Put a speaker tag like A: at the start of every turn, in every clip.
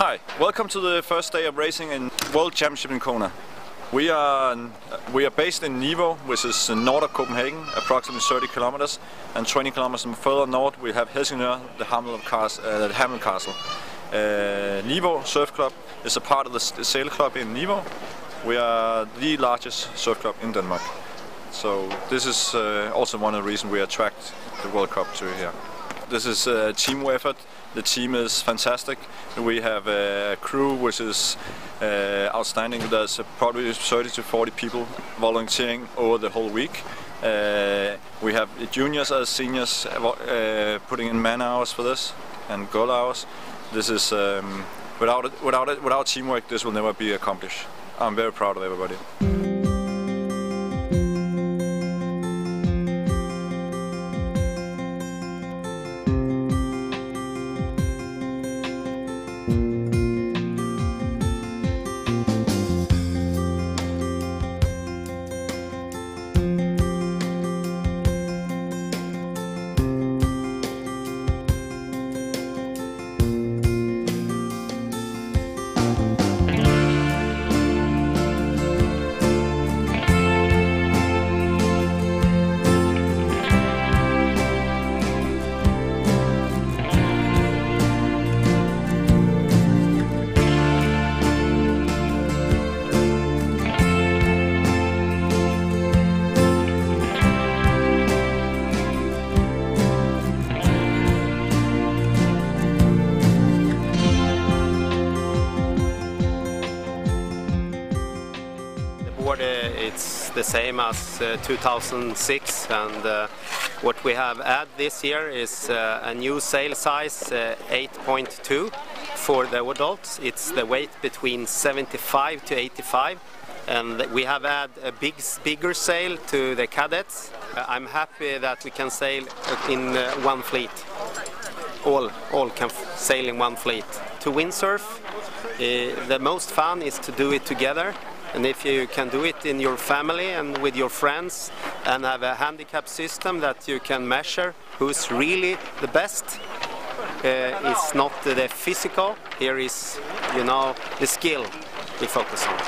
A: Hi, welcome to the first day of racing in World Championship in Kona. We are based in Niveau, which is north of Copenhagen, approximately 30 kilometers, and 20 kilometers further north we have Helsingør, the Hamel Castle. Niveau Surf Club is a part of the sail club in Niveau. We are the largest surf club in Denmark. So this is also one of the reasons we attract the World Cup to here. This is a team effort. The team is fantastic. We have a crew which is outstanding. There's probably 30 to 40 people volunteering over the whole week. We have juniors as seniors putting in man hours for this and girl hours. This is without teamwork, this will never be accomplished. I'm very proud of everybody.
B: It's the same as 2006, and what we have added this year is a new sail size 8.2 for the adults. It's the weight between 75 to 85, and we have added a bigger sail to the cadets. I'm happy that we can sail in one fleet. All can sail in one fleet. To windsurf, the most fun is to do it together. And if you can do it in your family and with your friends and have a handicap system that you can measure who's really the best, it's not the physical, here is, the skill we focus on.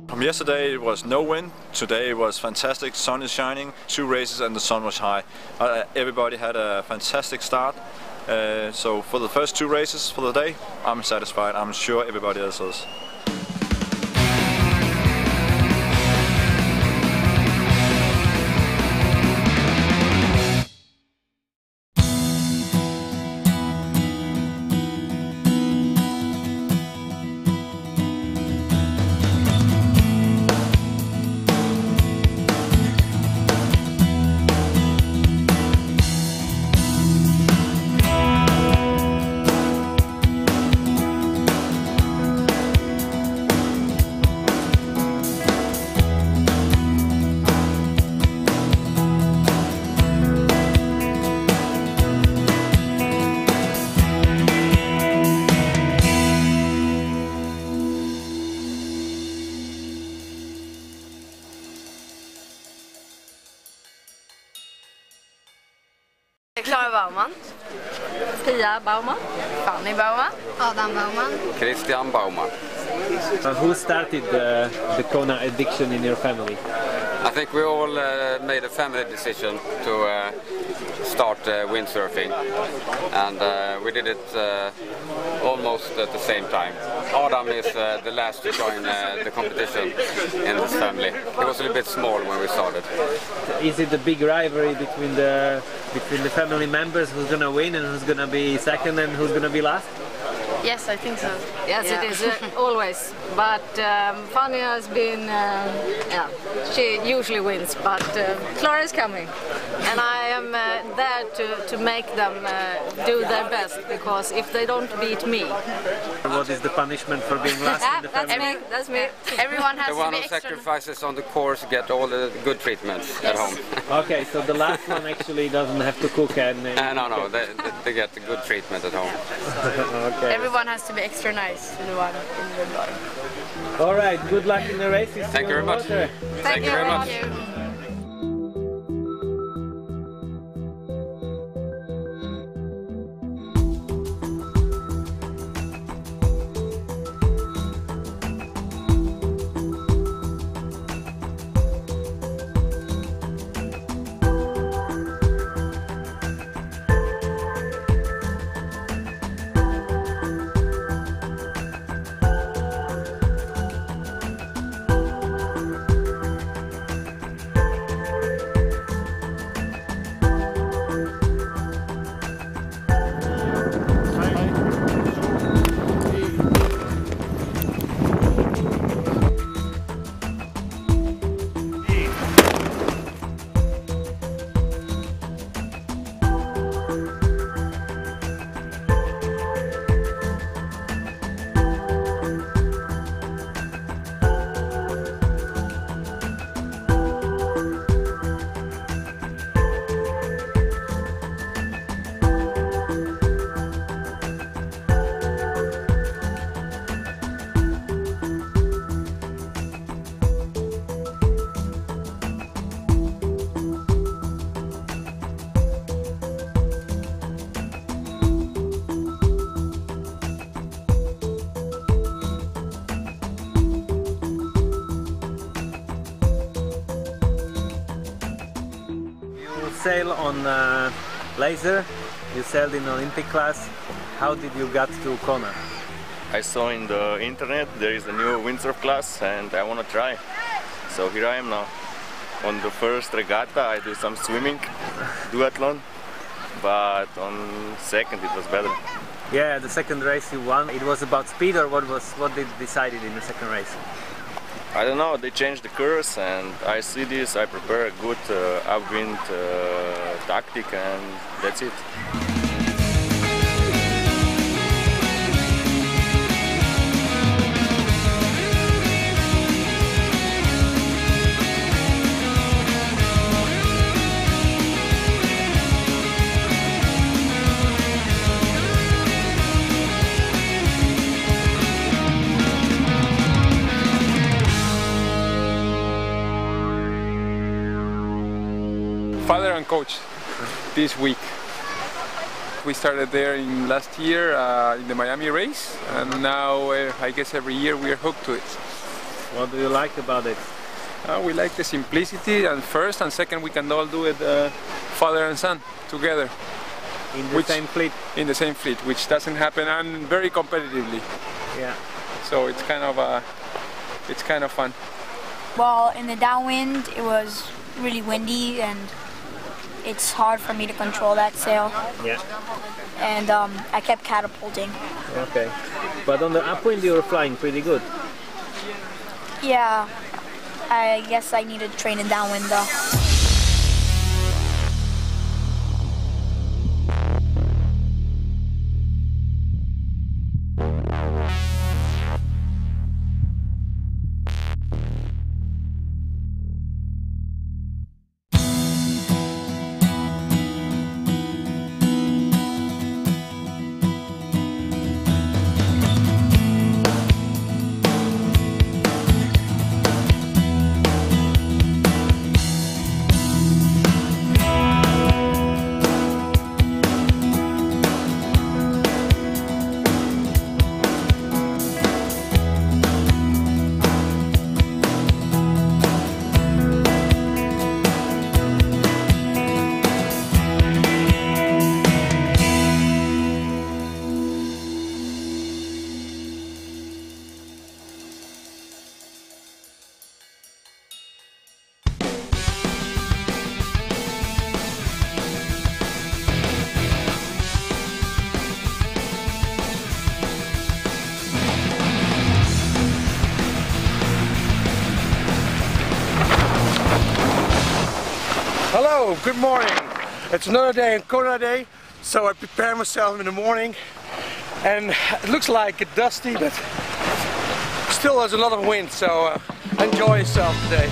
A: From yesterday it was no wind, today it was fantastic, sun is shining, 2 races and the sun was high. Everybody had a fantastic start, so for the first 2 races for the day, I'm satisfied, I'm sure everybody else is.
C: Klara Baumann.
D: Pia Baumann.
C: Fanny Baumann.
E: Adam Baumann.
F: Christian Baumann.
G: Who started the KONA addiction in your family?
F: I think we all made a family decision to start windsurfing, and we did it almost at the same time. Adam is the last to join the competition in this family. He was a little bit small when we started.
G: Is it a big rivalry between the family members? Who's gonna win and who's gonna be second and who's gonna be last?
C: Yes, I think so.
D: Yes, it is always. But Fanny has been, she usually wins. But Clara is coming, and I am there to make them do their best. Because if they don't beat me,
G: what is the punishment for being last in the family?
D: That's me.
C: Everyone has
F: The
C: to
F: one
C: be
F: who
C: extra.
F: sacrifices on the course get all the good treatments at home.
G: Okay, so the last one actually doesn't have to cook and...
F: No, they get the good treatment at home.
G: Okay.
C: Everyone has to be extra nice to the one in the bottom.
G: All right, good luck in the races.
F: Thank you very much. Thank you very much.
G: Sail on laser, you sailed in Olympic class. How did you get to KONA?
H: I saw in the internet there is a new windsurf class and I want to try. So here I am now. On the first regatta I do some swimming, duathlon, but on second it was better.
G: Yeah, the second race you won. It was about speed, or what they decided in the second race?
H: I don't know, they changed the course and I see this, I prepare a good upwind tactic and that's it.
I: Father and coach this week. We started there in last year in the Miami race, and now I guess every year we are hooked to it.
G: What do you like about it?
I: We like the simplicity, and first and second we can all do it father and son together.
G: In the same fleet?
I: In the same fleet, which doesn't happen, and very competitively.
G: Yeah.
I: So it's kind of fun.
E: Well, in the downwind it was really windy and it's hard for me to control that sail.
G: Yeah.
E: And I kept catapulting.
G: Okay. But on the upwind you were flying pretty good.
E: Yeah, I guess I need to train in downwind though.
J: Hello, good morning. It's another day in KONA day, so I prepare myself in the morning, and it looks like dusty, but still there's a lot of wind, so enjoy yourself today.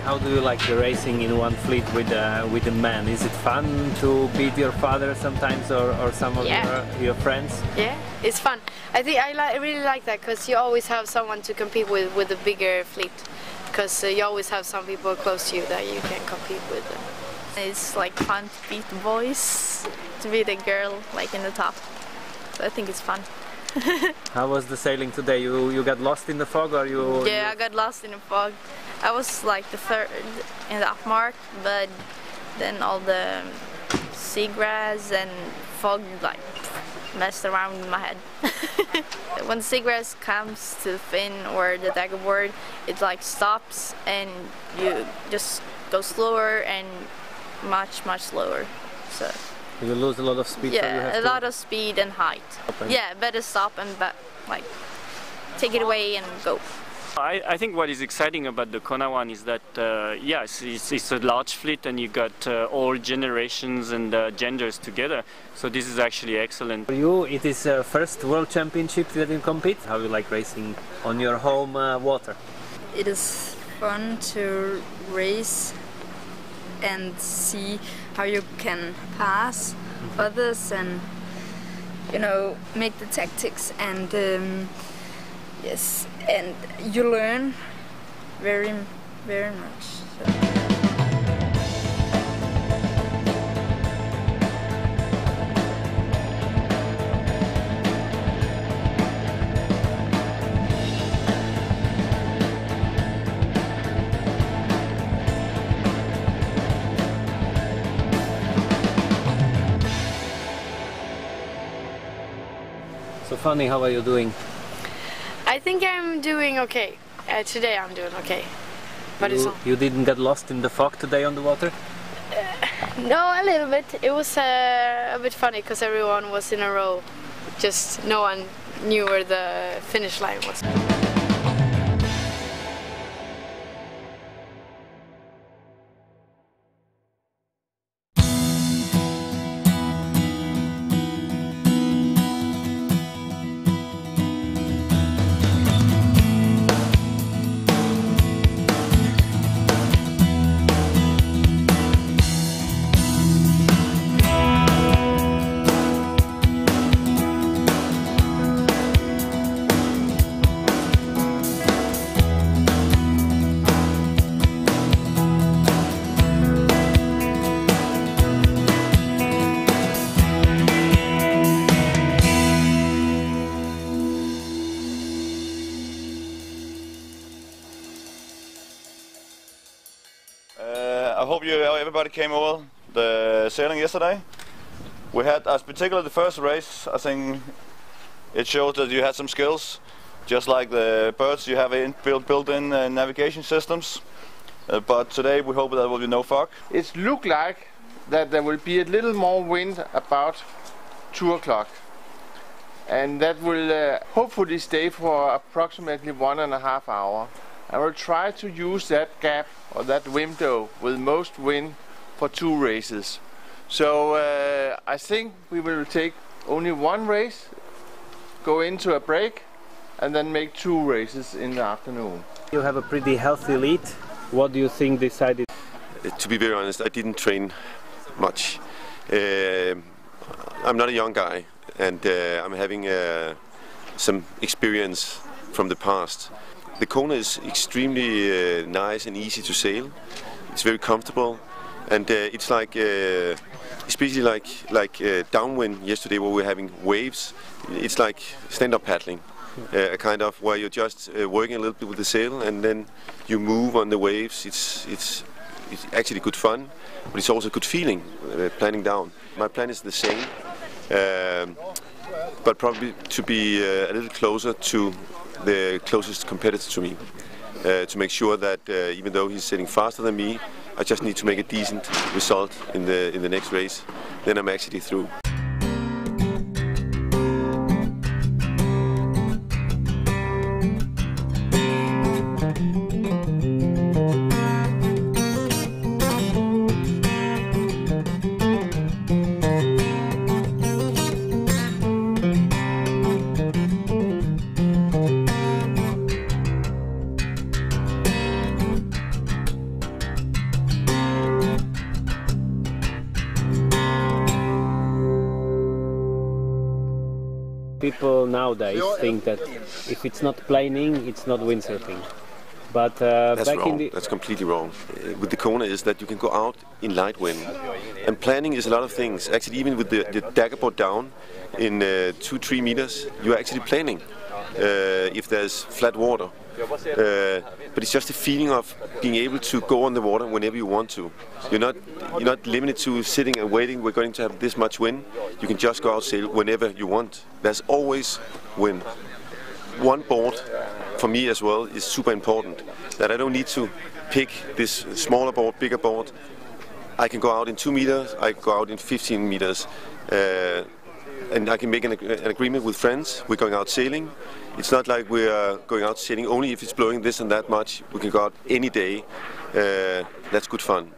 G: How do you like the racing in one fleet with a man? Is it fun to beat your father sometimes, or some of your friends?
C: Yeah, it's fun. I think I really like that, because you always have someone to compete with a bigger fleet, because you always have some people close to you that you can compete with. It's like fun to beat the boys, to beat a girl like in the top. So I think it's fun.
G: How was the sailing today? You got lost in the fog, or you?
C: Yeah, I got lost in the fog. I was like the third in the up mark, but then all the seagrass and fog like messed around in my head. When the seagrass comes to the fin or the dagger board, it like stops and you just go slower and much slower. So
G: you lose a lot of speed.
C: Yeah,
G: so you have
C: a lot of speed and height. Yeah, better stop and like take it away and go.
K: I think what is exciting about the KONA One is that yes, it's a large fleet, and you got all generations and genders together. So this is actually excellent.
G: For you, it is first World Championship that you compete. How do you like racing on your home water?
L: It is fun to race and see how you can pass others, and make the tactics, and yes, and you learn very much.
G: So Fanny, how are you doing?
C: I think I'm doing okay. Today I'm doing okay. But
G: you didn't get lost in the fog today on the water?
C: No, a little bit. It was a bit funny because everyone was in a row. Just no one knew where the finish line was.
A: I hope everybody came over the sailing yesterday. We had, as particularly the first race, I think it showed that you had some skills, just like the birds you have built-in navigation systems. But today we hope there will be no fog.
J: It looks like that there will be a little more wind about 2 o'clock, and that will hopefully stay for approximately 1.5 hours. I will try to use that gap or that window with most wind for 2 races. So I think we will take only 1 race, go into a break, and then make 2 races in the afternoon.
G: You have a pretty healthy lead. What do you think decided?
M: To be very honest, I didn't train much. I'm not a young guy, and I'm having some experience from the past. The Kona is extremely nice and easy to sail. It's very comfortable, and it's like, especially like downwind yesterday, where we're having waves. It's like stand-up paddling, kind of where you're just working a little bit with the sail, and then you move on the waves. It's actually good fun, but it's also a good feeling planning down. My plan is the same, but probably to be a little closer to the closest competitor to me, to make sure that even though he's sailing faster than me, I just need to make a decent result in the next race. Then I'm actually through.
G: People nowadays think that if it's not planing, it's not windsurfing. But
M: that's
G: back
M: wrong.
G: in the...
M: That's completely wrong. With the Kona is that you can go out in light wind, and planning is a lot of things. Actually, even with the daggerboard down in 2-3 meters, you're actually planing if there's flat water. But it's just the feeling of being able to go on the water whenever you want to. You're not limited to sitting and waiting. We're going to have this much wind. You can just go out sail whenever you want. There's always wind. One board for me as well is super important. That I don't need to pick this smaller board, bigger board. I can go out in 2 meters. I can go out in 15 meters. And I can make an agreement with friends. We're going out sailing. It's not like we're going out sailing only if it's blowing this and that much. We can go out any day. That's good fun.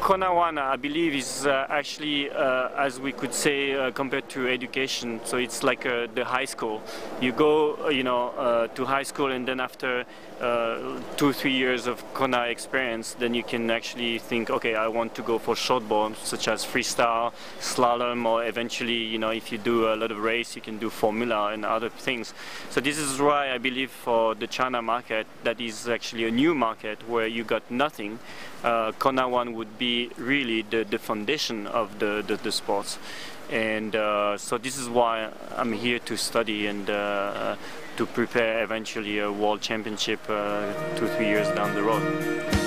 K: KONA ONE, I believe, is actually, as we could say, compared to education. So it's like the high school. You go, to high school, and then after 2-3 years of KONA experience, then you can actually think, okay, I want to go for shortboard, such as freestyle, slalom, or eventually, if you do a lot of race, you can do formula and other things. So this is why I believe for the China market, that is actually a new market where you got nothing. KONA ONE would be really the foundation of the sports, and so this is why I'm here to study and to prepare eventually a world championship 2-3 years down the road.